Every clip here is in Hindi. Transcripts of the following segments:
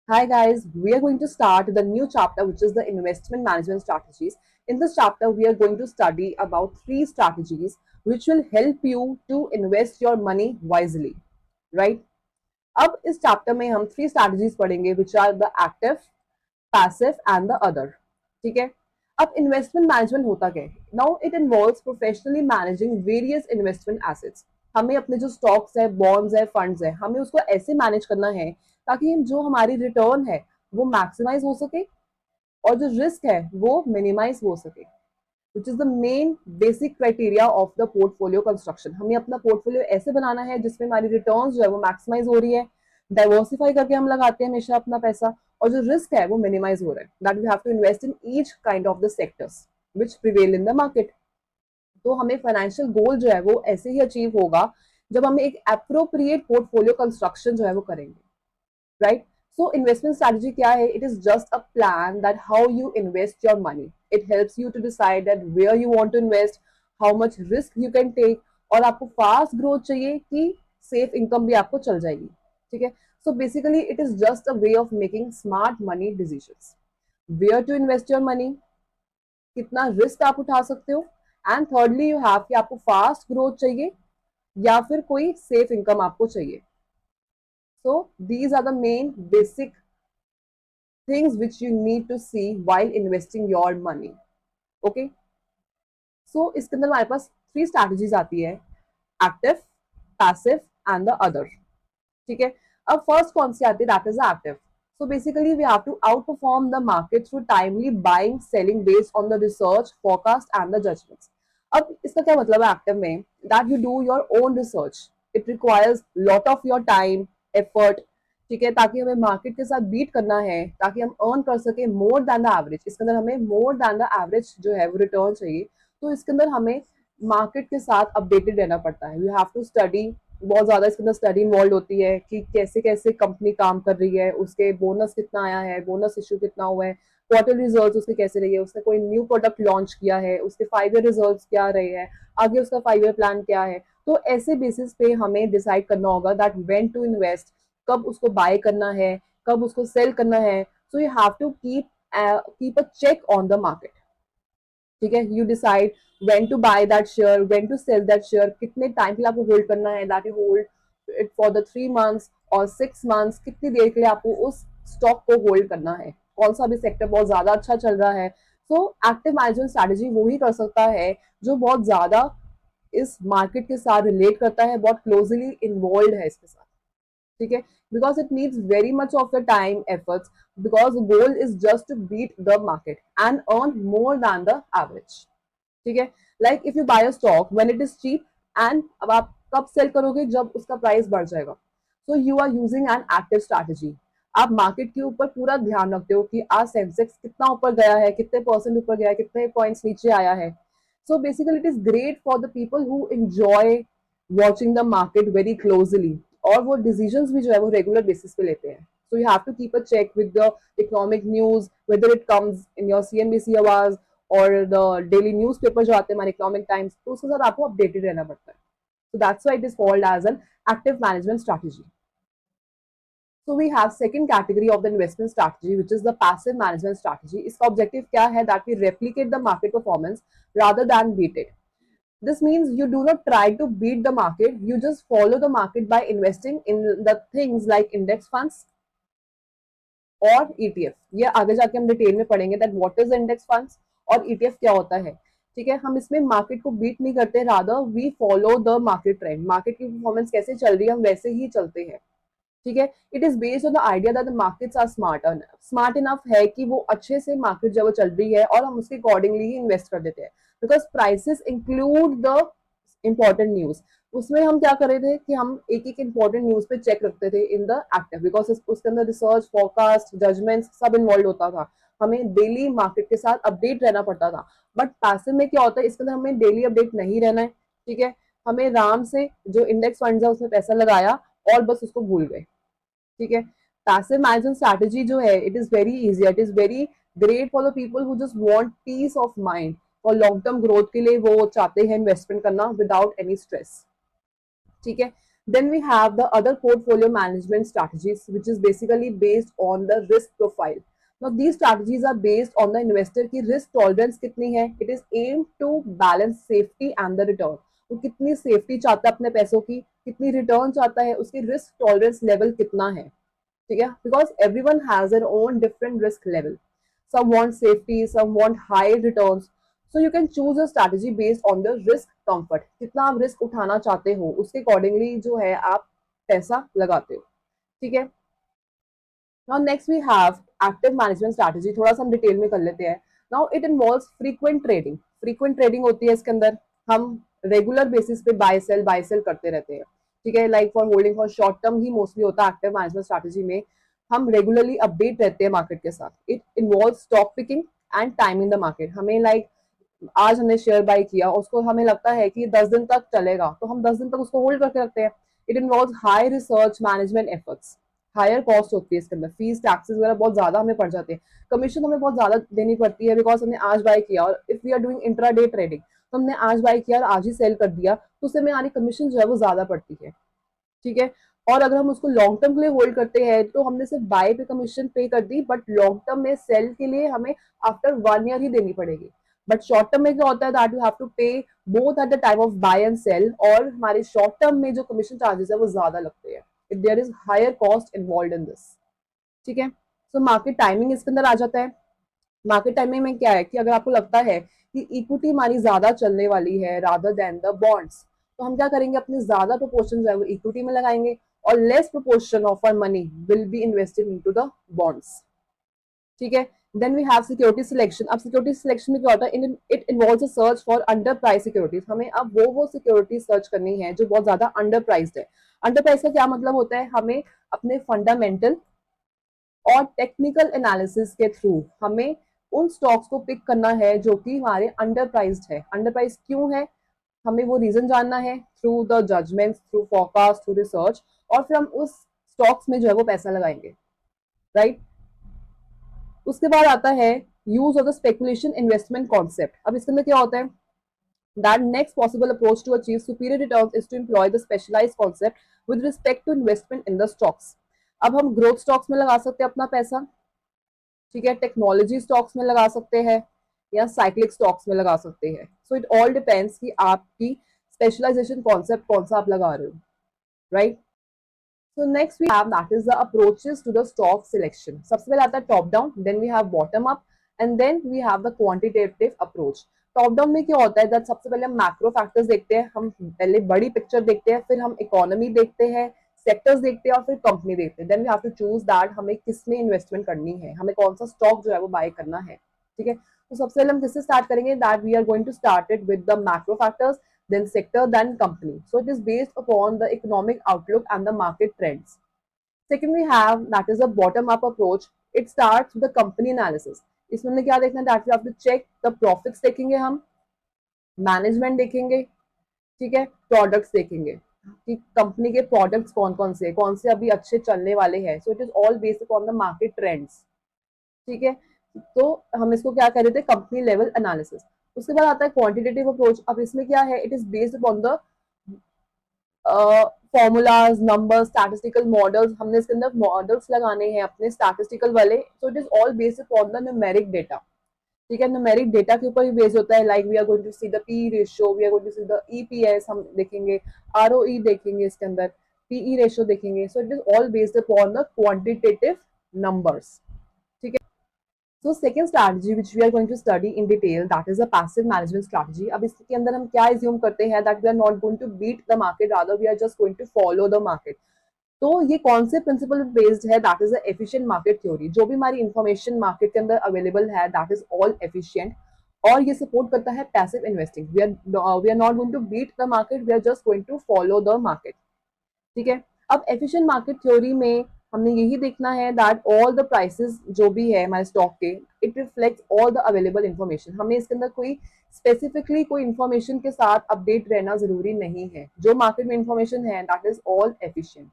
Hi guys, we are going to start the new chapter which is the investment management strategies. In this chapter, we are going to study about three strategies which will help you to invest your money wisely, right? अब इस चैप्टर में हम थ्री स्ट्रैटेजीज पढ़ेंगे which are the active, passive and the other. ठीक है. अब इन्वेस्टमेंट मैनेजमेंट होता क्या है? Now it involves professionally managing various investment assets. हमें अपने जो स्टॉक्स है, बॉन्ड्स है, फंड्स है, हमें उसको ऐसे मैनेज करना है ताकि जो हमारी रिटर्न है वो मैक्सिमाइज हो सके और जो रिस्क है वो मिनिमाइज हो सके, which is the main basic criteria of the portfolio construction. हमें अपना पोर्टफोलियो ऐसे बनाना है जिसमें हमारी रिटर्न जो है वो मैक्सिमाइज हो रही है, डाइवर्सिफाई करके हम लगाते हैं हमेशा अपना पैसा, और जो रिस्क है वो मिनिमाइज हो रहा है. That we have to invest in each kind of the sectors which prevail in the market. तो हमें फाइनेंशियल गोल जो है वो ऐसे ही अचीव होगा जब हम एक अप्रोप्रिएट पोर्टफोलियो कंस्ट्रक्शन जो है वो करेंगे, राइट? So investment strategy क्या है? It is just a plan that how you invest your money. It helps you to decide that where you want to invest, how much risk you can take, और आपको फास्ट ग्रोथ चाहिए कि सेफ इनकम भी आपको चल जाएगी. ठीक है. So basically it is just a way of making smart money decisions. Where to invest your money, कितना रिस्क आप उठा सकते हो, एंड थर्डली यू हैव कि आपको फास्ट ग्रोथ चाहिए या फिर कोई सेफ इनकम आपको चाहिए. So these are the main basic things which you need to see while investing your money. Okay. So इसके अंदर हमारे पास थ्री स्ट्रैटेजीज आती है: active, passive and the other. ठीक है. अब फर्स्ट कौन सी आती है? That is active. So basically we have to outperform the market through timely buying, selling based on the research, forecast and the judgments. अब इसका क्या मतलब है एक्टिव में? That you do your own research. It requires lot of your time, effort. ठीक है. ताकि हमें मार्केट के साथ बीट करना है, ताकि हम अर्न कर सके मोर देन द एवरेज. इसके अंदर हमें मोर देन द एवरेज जो है वो रिटर्न चाहिए. तो इसके अंदर हमें मार्केट के साथ अपडेटेड रहना पड़ता है. You have to study. बहुत ज्यादा इसके अंदर स्टडी इन्वॉल्व होती है कि कैसे कैसे कंपनी काम कर रही है, उसके बोनस कितना आया है, बोनस इश्यू कितना हुआ है, क्वार्टर रिजल्ट उसके कैसे रही है, उसने कोई न्यू प्रोडक्ट लॉन्च किया है, उसके 5 ईयर रिजल्ट क्या रहे हैं, आगे उसका 5 ईयर प्लान क्या है. तो ऐसे बेसिस पे हमें डिसाइड करना होगा दैट व्हेन टू इन्वेस्ट, कब उसको बाय करना है, कब उसको सेल करना है. So you have to keep a check on the market. ठीक है. You decide when to buy that share, when to sell that share, कितने टाइम के लिए आपको होल्ड करना है, that you hold it for the 3 months और 6 months, कितनी देर के लिए आपको उस स्टॉक को होल्ड करना है, कौन सा भी सेक्टर बहुत ज्यादा अच्छा चल रहा है. सो एक्टिव मैनेजमेंट स्ट्रैटेजी वो ही कर सकता है जो बहुत ज्यादा इस मार्केट के साथ रिलेट करता है, बहुत क्लोजली इन्वॉल्व है इसके साथ. ठीक है. Because it needs very much of your time, efforts, because goal is just to beat the market and earn more than the average. ठीक है. Like if you buy a stock when it is cheap, and अब आप कब सेल करोगे? जब उसका प्राइस बढ़ जाएगा. So you are using an active strategy. आप मार्केट के ऊपर पूरा ध्यान रखते हो कि आज सेंसेक्स कितना ऊपर गया है, कितने परसेंट ऊपर गया है, कितने पॉइंट्स नीचे आया है. So basically it is great for the people who enjoy watching the market very closely, और वो डिसीजंस भी जो है वो रेगुलर बेसिस पे लेते हैं. So you have to keep a check with the economic news, whether it comes in your CNBC आवाज और द डेली न्यूज़पेपर जो आते हैं हमारे इकोनॉमिक टाइम्स, तो उसके साथ आपको अपडेटेड रहना पड़ता है. So that's why it is called as an active management strategy. So we have second category of the investment strategy, which is the passive management strategy. इसका objective क्या है? That we replicate the market performance rather than beat it. This means you do not try to beat the market. You just follow the market by investing in the things like index funds और ETF. ये आगे जाके हम डिटेल में पढ़ेंगे that what is index funds और ETF क्या होता है. ठीक है. हम इसमें मार्केट को बीट नहीं करते, rather we follow the market trend. Market की परफॉर्मेंस कैसे चल रही है हम वैसे ही चलते हैं. ठीक है. It is based on the idea that the markets are smart enough है कि वो अच्छे से मार्केट जब वो चल रही है और हम उसके अकॉर्डिंगली ही इन्वेस्ट कर देते हैं, because prices include the important news. उसमें हम क्या कर रहे थे कि हम एक एक इंपॉर्टेंट न्यूज पे चेक रखते थे इन द एक्टिव, बिकॉज उसके अंदर रिसर्च, फोरकास्ट, जजमेंट्स सब इन्वॉल्व होता था. हमें डेली मार्केट के साथ अपडेट रहना पड़ता था. बट पैसिव में क्या होता है? इसके अंदर हमें डेली अपडेट नहीं रहना है. ठीक है. हमें आराम से जो इंडेक्स फंड है उसमें पैसा लगाया और बस उसको भूल गए. ठीक है. पैसिव मैनेजमेंट स्ट्रैटेजी जो है it is very easy, it is very great for the people who just want piece of mind, और लॉन्ग टर्म ग्रोथ के लिए वो चाहते हैं इन्वेस्टमेंट करना विदाउट एनी स्ट्रेस. ठीक है. Then we have the other portfolio management strategies, which is basically based on the risk profile. Now these strategies are based on the investor की risk tolerance कितनी है. It is aimed to balance safety and the return. वो कितनी सेफ्टी चाहता है अपने पैसों की, कितनी रिटर्न चाहता है, उसकी रिस्क टॉलरेंस लेवल कितना है. ठीक है, because everyone has their own different risk level. Some want safety, some want high returns. So you can choose a strategy based on the risk comfort. कितना आप रिस्क उठाना चाहते हो उसके अकॉर्डिंगली जो है आप पैसा लगाते हो. ठीक है. Now next we have active management strategy. थोड़ा सा हम डिटेल में कर लेते हैं. Now it involves frequent trading. Frequent trading होती है इसके अंदर, हम रेगुलर बेसिस पे बाय सेल करते रहते हैं. ठीक है, like for holding for short term he mostly होता है एक्टिव मैनेजमेंट स्ट्रैटेजी में. हम रेगुलरली अपडेट रहते हैं मार्केट के साथ. It involve stock picking and timing the market. हमें लाइक आज हमने शेयर बाय किया, उसको हमें लगता है कि 10 दिन तक चलेगा, तो हम 10 दिन तक उसको होल्ड करके रखते हैं. It involve high research management efforts. Higher cost होती है इसके अंदर, फीस टैक्सेस वगैरह बहुत ज्यादा हमें पड़ जाते हैं. कमीशन हमें बहुत ज्यादा देनी पड़ती है बिकॉज हमने आज बाय किया, और if we are doing intraday trading तो हमने आज बाय किया और आज ही सेल कर दिया, तो उससे हमें हमारी कमीशन जो है वो ज्यादा पड़ती है. ठीक है. और अगर हम उसको लॉन्ग टर्म के लिए होल्ड करते हैं तो हमने सिर्फ बाय पे कमीशन पे कर दी, बट लॉन्ग टर्म में सेल के लिए हमें आफ्टर 1 ईयर ही देनी पड़ेगी. बट शॉर्ट टर्म में क्या होता है that you have to pay both at the time of buy and sell, और हमारे शॉर्ट टर्म में जो कमीशन चार्जेस है वो ज्यादा लगते हैं. There is higher cost involve in this. ठीक है. सो मार्केट टाइमिंग इसके अंदर आ जाता है. मार्केट टाइमिंग में क्या है कि अगर आपको लगता है कि इक्विटी हमारी ज्यादा चलने वाली है रादर देन द बॉन्ड्स, तो हम क्या करेंगे, अपने ज्यादा प्रोपोर्शन जो है वो इक्विटी में लगाएंगे, और less proportion of our money will be invested into the bonds. ठीक है. Then we have security selection. अब सिक्योरिटी सिलेक्शन में क्या होता है, it involves a search for under price securities. हमें अब वो सिक्योरिटी सर्च करनी है जो बहुत ज्यादा अंडर प्राइस्ड है. अंडर प्राइस का क्या मतलब होता है, हमें अपने फंडामेंटल और टेक्निकल एनालिसिस के थ्रू हमें उन स्टॉक्स को पिक करना है जो कि हमारे अंडर प्राइस्ड है. अंडर प्राइस क्यों है, हमें वो रीजन जानना है through the judgement, through forecast, through research, और फिर हम उस स्टॉक्स में जो है वो पैसा लगाएंगे. राइट. उसके बाद आता है use of the speculation investment concept. अब इसके अंदर क्या होता है, that next possible approach to achieve superior returns is to employ the specialized concept with respect to investment in the stocks. अब हम ग्रोथ स्टॉक्स में लगा सकते हैं अपना पैसा. ठीक है. टेक्नोलॉजी स्टॉक्स में लगा सकते हैं या साइक्लिक स्टॉक्स में लगा सकते हैं. सो इट ऑल डिपेंड्स कि आपकी स्पेशलाइजेशन कॉन्सेप्ट कौन सा आप लगा रहे हो. Right. So next we have that is the approaches to the stock selection. सबसे पहले आता है top down, then we have bottom up, and then we have the quantitative approach. Top down में क्या होता है दैट सबसे पहले हम मैक्रो फैक्टर्स देखते हैं, हम पहले बड़ी पिक्चर देखते हैं, फिर हम इकोनॉमी देखते हैं, सेक्टर्स देखते हैं, और फिर कंपनी देखते हैं. Then we have to choose that हमें किस में इन्वेस्टमेंट करनी है, हमें कौन सा स्टॉक जो है वो बाय करना है. ठीक है. तो सबसे पहले हम किससे स्टार्ट करेंगे, that we are going to start it with the macro factors, then sector, then company. So it is based upon the economic outlook and the market trends. Second we have that is a bottom up approach. It starts with the company analysis. इसमें हमने क्या देखना है, that we have to check the profits देखेंगे, हम मैनेजमेंट देखेंगे, ठीक है, प्रोडक्ट्स देखेंगे कि कंपनी के प्रोडक्ट्स कौन से अभी अच्छे चलने वाले हैं. सो it is all based upon the market trends. ठीक है. तो हम इसको क्या कह रहे थे, कंपनी लेवल एनालिसिस. उसके बाद आता है क्वांटिटेटिव अप्रोच. अब इसमें क्या है, it is based upon the formulas, number, statistical models. हमने इसके अंदर मॉडल्स लगाने हैं अपने स्टैटिस्टिकल वाले. सो it is all based upon the numeric data. ठीक है. न्यूमेरिक डेटा के ऊपर ही बेस्ड होता है. Like we are going to see the P ratio, we are going to see the EPS, हम देखेंगे आरओई देखेंगे इसके अंदर, पीई रेशियो देखेंगे. So it is all based upon the quantitative numbers. ठीक है. So second strategy which we are going to study in detail, that is a passive management strategy. अब इसके अंदर हम क्या assume करते हैं, that we are not going to beat the market, rather we are just going to follow the market. तो ये कौन से प्रिंसिपल बेस्ड है, that is efficient market theory. जो भी हमारी इंफॉर्मेशन मार्केट के अंदर अवेलेबल है दैट इज ऑल एफिशिएंट, और ये सपोर्ट करता है passive investing. We are not going to beat the market, we are just going to follow the market. ठीक है. अब एफिशिएंट मार्केट थ्योरी में हमने यही देखना है दैट ऑल द प्राइसेस जो भी है हमारे स्टॉक के, it reflects all the available information. हमें इसके अंदर कोई स्पेसिफिकली कोई इन्फॉर्मेशन के साथ अपडेट रहना जरूरी नहीं है. जो मार्केट में इन्फॉर्मेशन है that is all efficient.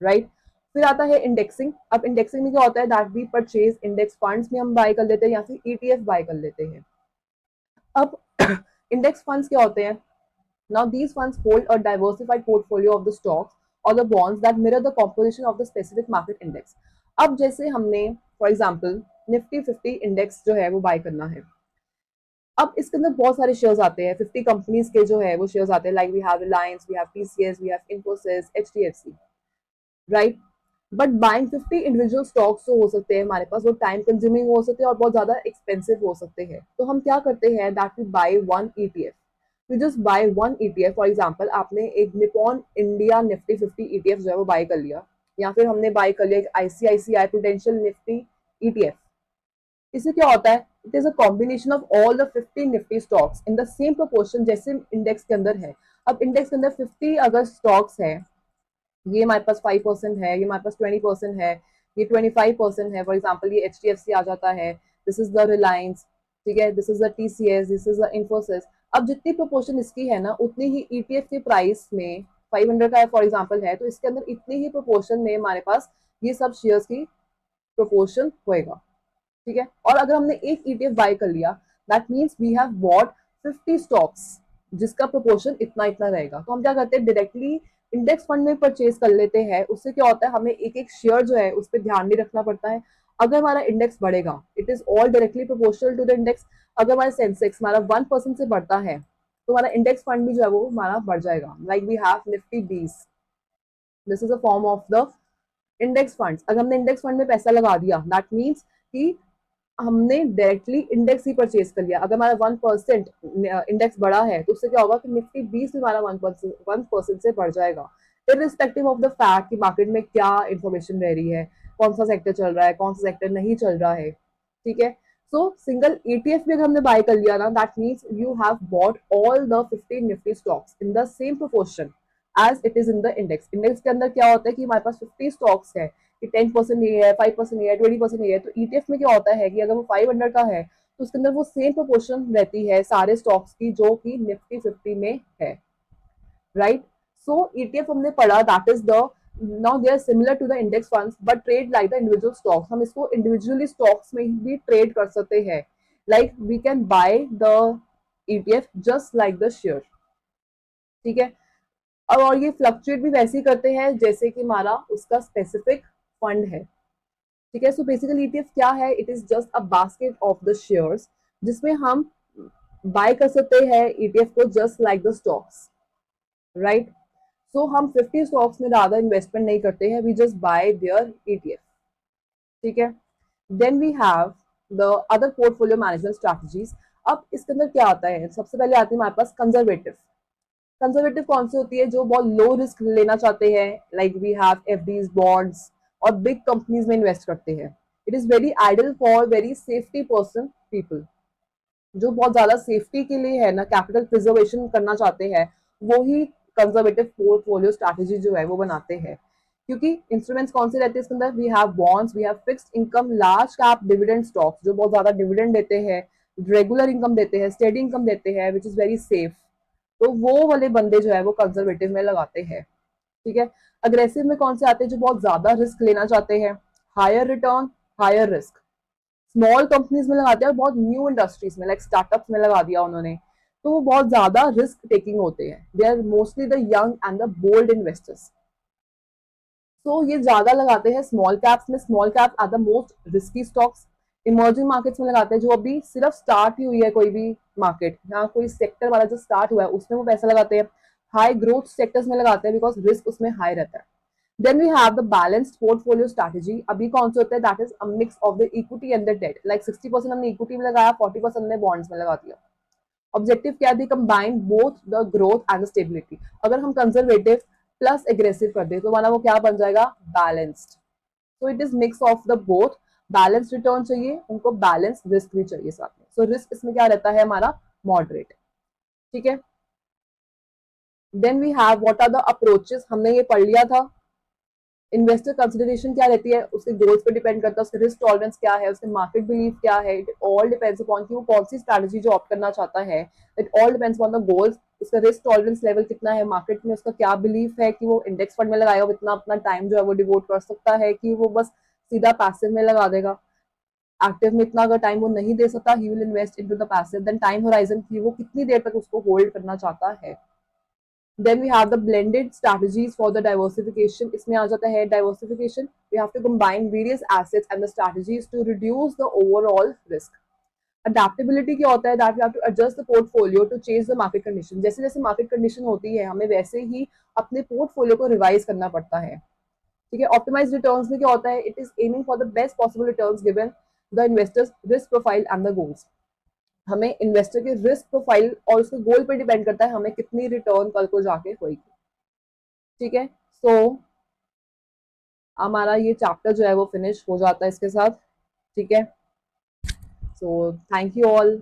Right. फिर आता है इंडेक्सिंग. अब इंडेक्सिंग में क्या होता है, that we purchase index funds में हम बाय कर लेते हैं या फिर ईटीएफ बाय कर लेते हैं. अब इंडेक्स फंड्स क्या होते हैं, now these funds hold a diversified portfolio of the stocks or the bonds that mirror the composition of the specific market index. अब जैसे हमने फॉर एग्जाम्पल निफ्टी 50 इंडेक्स जो है वो बाय करना है, अब इसके अंदर बहुत सारे शेयर्स आते हैं, 50 कंपनीज के जो है वो शेयर्स आते हैं, like we have Reliance, we have TCS, we have Infosys, HDFC, right. But buying 50 individual stocks जो हो सकते हैं हमारे पास, वो टाइम कंज्यूमिंग हो सकते हैं और बहुत ज्यादा एक्सपेंसिव हो सकते हैं। तो हम क्या करते हैं, that we buy one ETF. We just buy one ETF. For example आपने एक निपॉन इंडिया निफ्टी 50 ईटीएफ जो है वो बाय कर लिया, या फिर हमने बाय कर लिया एक आईसीआईसीआई प्रूडेंशियल निफ्टी ईटीएफ। इससे क्या होता है, it is a combination of all the 50 Nifty stocks in the same proportion जैसे इंडेक्स के अंदर है। अब इंडेक्स के अंदर 50 अगर स्टॉक्स है, ये हमारे पास 5% है, ये हमारे पास 20% है, ये 25% है, फॉर एग्जाम्पल ये एचडीएफसी आ जाता है, दिस इज द रिलायंस, ठीक है, this is the TCS, this is the Infosys. अब जितनी प्रोपोर्शन इसकी है ना, उतनी ही ईटीएफ के प्राइस में 500 का फॉर एग्जाम्पल है, तो इसके अंदर इतनी ही प्रोपोर्शन में हमारे पास ये सब शेयर्स की प्रोपोर्शन होएगा, ठीक है। और अगर हमने एक ईटीएफ बाय कर लिया, that means we have bought 50 stocks जिसका प्रोपोर्शन इतना इतना रहेगा। तो हम क्या करते हैं, डायरेक्टली इंडेक्स फंड में परचेज कर लेते हैं। उससे क्या होता है, हमें एक एक शेयर जो है उस पर ध्यान नहीं रखना पड़ता है। अगर हमारा इंडेक्स बढ़ेगा, it is all directly proportional to the index. अगर हमारा सेंसेक्स हमारा 1% से बढ़ता है, तो हमारा इंडेक्स फंड भी जो है वो हमारा बढ़ जाएगा। Like we have Nifty 20, this is a form of the index funds. अगर हमने इंडेक्स फंड में पैसा लगा दिया, दैट मीन्स कि हमने डायरेक्टली इंडेक्स ही परचेज कर लिया। अगर हमारा 1% इंडेक्स बढ़ा है, तो उससे क्या होगा कि निफ्टी 20 हमारा 1% से बढ़ जाएगा, इररिस्पेक्टिव ऑफ द फैक्ट कि मार्केट में क्या इंफॉर्मेशन रह रही है, कौन सा सेक्टर चल रहा है, कौन सा सेक्टर नहीं चल रहा है, ठीक है। सो सिंगल ईटीएफ भी अगर हमने बाय कर लिया ना, that means you have bought all the 50 Nifty stocks in the same proportion as it is in the index. Index के अंदर क्या होता है कि हमारे पास 50 स्टॉक्स है, कि 10% ये है, 5% ये है, 20% ये है। तो ईटीएफ में क्या होता है कि अगर वो 500 का है, तो उसके अंदर वो सेम प्रोपोर्शन रहती है सारे स्टॉक्स की जो कि निफ्टी 50 में है, राइट। सो ईटीएफ हमने पढ़ा, that is the now they are similar to the index funds but trade like the individual stocks. हम इसको इंडिविजुअली स्टॉक्स में भी ट्रेड कर सकते हैं, like we can buy the ETF just like the share, ठीक है। अब और ये फ्लक्चुएट भी वैसे ही करते हैं जैसे कि हमारा उसका स्पेसिफिक फंड है, ठीक है। सो बेसिकली ईटीएफ क्या है, it is just a basket of the shares जिसमें हम बाय कर सकते हैं ईटीएफ को just like the stocks, right. So हम 50 स्टॉक्स में ज्यादा इन्वेस्टमेंट नहीं करते हैं, we just buy their ETF, ठीक है। Then we have the other portfolio management strategies. अब इसके अंदर क्या आता है, सबसे पहले आती है हमारे पास कंजर्वेटिव। कंजर्वेटिव कौन सी होती है, जो बहुत लो रिस्क लेना चाहते हैं, like we have FDs, bonds और बिग कंपनीज में इन्वेस्ट करते हैं। It is very ideal for very safety person people, जो बहुत ज्यादा सेफ्टी के लिए है ना, कैपिटल प्रिजर्वेशन करना चाहते हैं, वो ही कंजर्वेटिव पोर्टफोलियो स्ट्रैटेजी जो है वो बनाते हैं। क्योंकि इंस्ट्रूमेंट्स कौन से रहते हैं इसके अंदर, we have bonds, we have fixed income, large cap dividend stocks जो बहुत ज्यादा डिविडेंड देते हैं, रेगुलर इनकम देते हैं, स्टेडी इनकम देते हैं, विच इज वेरी सेफ। तो वो वाले बंदे जो है वो कंजर्वेटिव में लगाते हैं, ठीक है। अग्रेसिव में कौन से आते हैं, जो बहुत ज्यादा रिस्क लेना चाहते हैं, higher return higher risk, small companies में लगाते हैं, बहुत न्यू इंडस्ट्रीज में लाइक स्टार्टअप्स में लगा दिया उन्होंने, तो वो बहुत ज्यादा रिस्क टेकिंग होते हैं। They are mostly the young and the bold investors. तो ये ज्यादा लगाते हैं स्मॉल कैप्स में, small caps are the most risky stocks. Emerging markets में लगाते हैं, जो अभी सिर्फ स्टार्ट ही हुई है कोई भी मार्केट, या कोई सेक्टर वाला जो स्टार्ट हुआ है उसमें वो पैसा लगाते हैं। हाई ग्रोथ सेक्टर्स में लगाते हैं बिकॉज रिस्क उसमें हाई रहता है। Then we have the balanced portfolio strategy. अभी कौन सा होता है, that is a mix of the equity and the debt, like 60% हमने इक्विटी में लगाया, 40% हमने बॉन्ड्स में लगा दिया। ऑब्जेक्टिव क्या थी, combine both the growth and the stability. अगर हम कंजर्वेटिव प्लस एग्रेसिव कर दे तो हमारा वो क्या बन जाएगा, balanced. So it is mix of the both, balance return चाहिए उनको, बैलेंस रिस्क भी चाहिए साथ में। सो रिस्क इसमें क्या रहता है हमारा, मॉडरेट, ठीक है। Then we have what are the approaches, हमने ये पढ़ लिया था। इन्वेस्टर कंसिडरेशन क्या रहती है, उसके गोल्स पे डिपेंड करता है, उसके रिस्क टॉलरेंस क्या है, उसके मार्केट बिलीफ क्या है, इट ऑल डिपेंड्स अपॉन कि वो कौन सी स्ट्रैटेजी जो ऑप्ट करना चाहता है। It all depends upon the goals, उसका रिस्क टॉलरेंस लेवल कितना है, मार्केट में उसका क्या बिलीफ है कि वो इंडेक्स फंड में लगाएगा, वो इतना अपना टाइम जो है वो डिवोट कर सकता है कि वो बस सीधा पैसिव में लगा देगा। एक्टिव में इतना अगर टाइम वो नहीं दे सकता, he will invest into the passive. Then time horizon की वो कितनी देर तक उसको होल्ड करना चाहता है। Then we have the blended strategies for the diversification. इसमें आ जाता है diversification. We have to combine various assets and the strategies to reduce the overall risk. Adaptability क्या होता है? That we have to adjust the portfolio to change the market condition. जैसे जैसे market condition होती है, हमें वैसे ही अपने portfolio को revise करना पड़ता है. ठीक है. Optimized returns में क्या होता है? It is aiming for the best possible returns given the investor's risk profile and the goals. हमें इन्वेस्टर के रिस्क प्रोफाइल और उसके गोल पे डिपेंड करता है हमें कितनी रिटर्न कल को जाके होगी. ठीक है. सो हमारा ये चैप्टर जो है वो फिनिश हो जाता है इसके साथ. ठीक है. So thank you all.